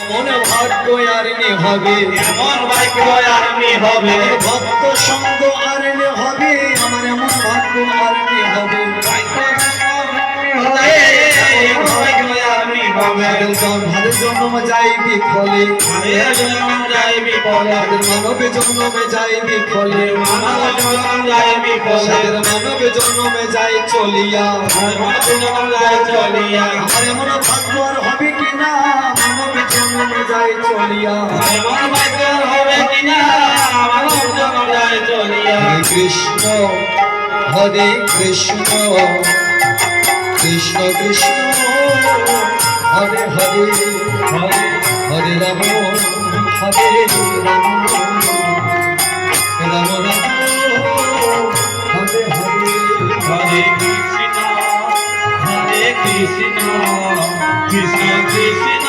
এমন ভাগ্য আরনি হবে, এমন ভাগ্য আরনি হবে, ভক্ত সঙ্গ আরনি হবে, আমার এমন ভাগ্য আরনি হবে। ভাদের জন্ম যাই বিফলে, ভাদের মানবে জন্মে যাই বিফলে, ভাদের মানবে জন্মে যাই চলিয়া। আমার এমন ভাগ্য আর হবে কিনা, মানবে জন্মে যাই চলিয়া। হরে কৃষ্ণ হরে কৃষ্ণ কৃষ্ণ কৃষ্ণ হরে হরে, হরে রাম হরে রাম, রাম রাম হরে হরে। হরে কৃষ্ণ কৃষ্ণ কৃষ্ণ